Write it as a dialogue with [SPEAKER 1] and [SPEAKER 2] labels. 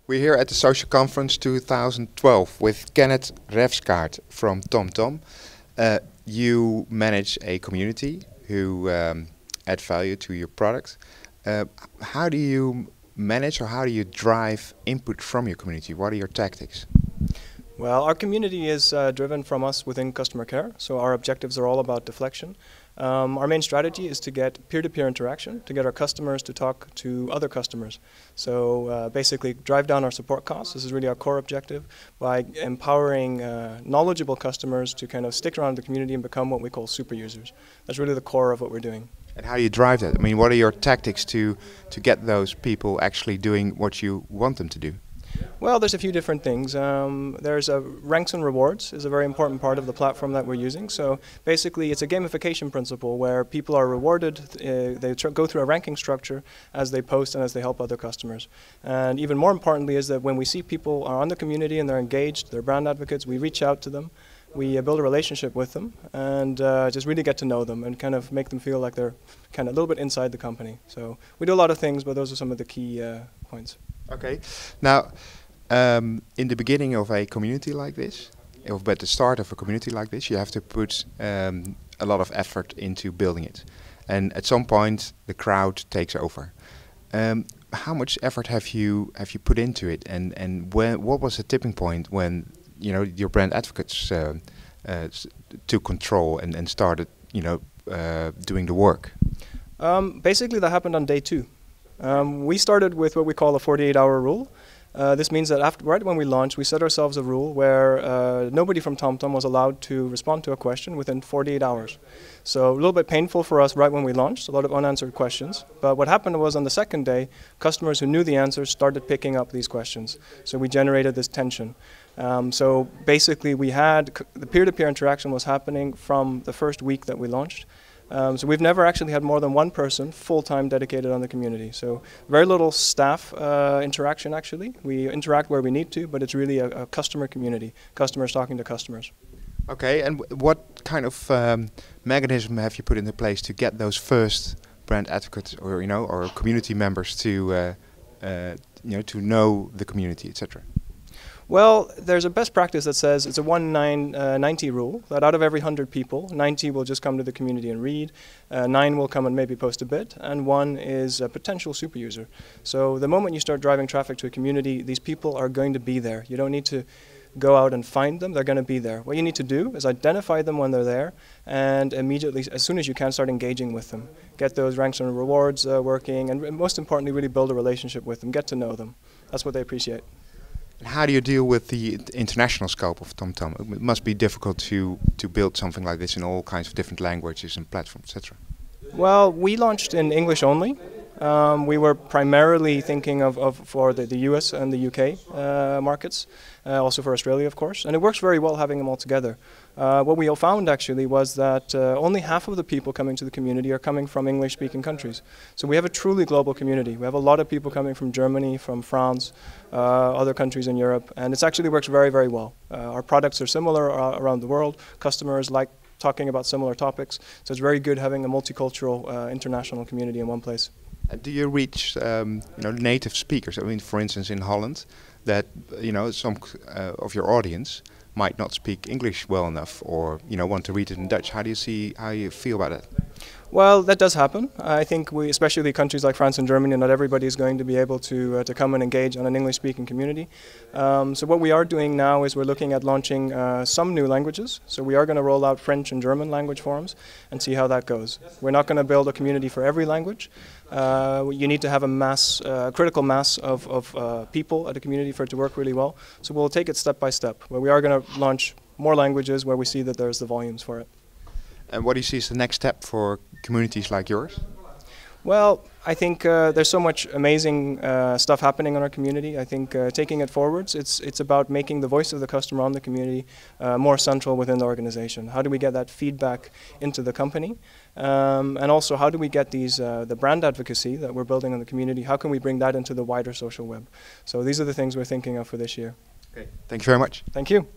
[SPEAKER 1] We're here at the Social Conference 2012 with Kenneth Refsgaard from TomTom. You manage a community who add value to your product. How do you manage or how do you drive input from your community? What are your tactics?
[SPEAKER 2] Well, our community is driven from us within customer care, so our objectives are all about deflection. Our main strategy is to get peer-to-peer interaction, to get our customers to talk to other customers. So basically drive down our support costs. This is really our core objective by empowering knowledgeable customers to kind of stick around the community and become what we call super users. That's really the core of what we're doing.
[SPEAKER 1] And how do you drive that? I mean, what are your tactics to get those people actually doing what you want them to do?
[SPEAKER 2] Well, there's a few different things. There's ranks and rewards is a very important part of the platform that we're using. So basically it's a gamification principle where people are rewarded, they go through a ranking structure as they post and as they help other customers. And even more importantly is that when we see people are on the community and they're engaged, they're brand advocates, we reach out to them, we build a relationship with them and just really get to know them and kind of make them feel like they're kind of a little bit inside the company. So we do a lot of things, but those are some of the key points.
[SPEAKER 1] Okay. Now, in the beginning of a community like this, or at the start of a community like this, you have to put a lot of effort into building it. And at some point, the crowd takes over. How much effort have you put into it? And what was the tipping point when your brand advocates took control and started doing the work?
[SPEAKER 2] Basically, that happened on day 2. We started with what we call a 48-hour rule. This means that right when we launched, we set ourselves a rule where nobody from TomTom was allowed to respond to a question within 48 hours. So a little bit painful for us right when we launched, a lot of unanswered questions. But what happened was on the second day, customers who knew the answers started picking up these questions. So we generated this tension. So basically we had the peer-to-peer interaction was happening from the first week that we launched. So we've never actually had more than one person full-time dedicated on the community. So very little staff interaction actually. We interact where we need to, but it's really a customer community, customers talking to customers.
[SPEAKER 1] Okay, and what kind of mechanism have you put into place to get those first brand advocates or or community members to to know the community, etc.?
[SPEAKER 2] Well, there's a best practice that says it's a 1-9-90 rule, that out of every 100 people, 90 will just come to the community and read, 9 will come and maybe post a bit, and 1 is a potential super user. So the moment you start driving traffic to a community, these people are going to be there. You don't need to go out and find them, they're going to be there. What you need to do is identify them when they're there and immediately, as soon as you can, start engaging with them. Get those ranks and rewards working, and most importantly, really build a relationship with them, get to know them. That's what they appreciate.
[SPEAKER 1] And how do you deal with the international scope of TomTom? It must be difficult to build something like this in all kinds of different languages and platforms, etc.
[SPEAKER 2] Well, we launched in English only. We were primarily thinking for the US and the UK markets, also for Australia, of course, and it works very well having them all together. What we all found actually was that only half of the people coming to the community are coming from English-speaking countries. So we have a truly global community. We have a lot of people coming from Germany, from France, other countries in Europe, and it actually works very, very well. Our products are similar around the world. Customers like talking about similar topics, so it's very good having a multicultural international community in one place.
[SPEAKER 1] Do you reach native speakers? I mean, for instance, in Holland, that some of your audience might not speak English well enough, or want to read it in Dutch. How you feel about that?
[SPEAKER 2] Well, that does happen. I think especially countries like France and Germany, not everybody is going to be able to come and engage on an English-speaking community. So what we are doing now is we're looking at launching some new languages. So we are going to roll out French and German language forums and see how that goes. We're not going to build a community for every language. You need to have a critical mass of people at a community for it to work really well. So we'll take it step by step. But we are going to launch more languages where we see that there's the volumes for it.
[SPEAKER 1] And what do you see as the next step for communities like yours?
[SPEAKER 2] Well, I think there's so much amazing stuff happening in our community. I think taking it forwards, it's about making the voice of the customer on the community more central within the organization. How do we get that feedback into the company? And also, how do we get the brand advocacy that we're building in the community, how can we bring that into the wider social web? So these are the things we're thinking of for this year.
[SPEAKER 1] Okay. Thank you very much.
[SPEAKER 2] Thank you.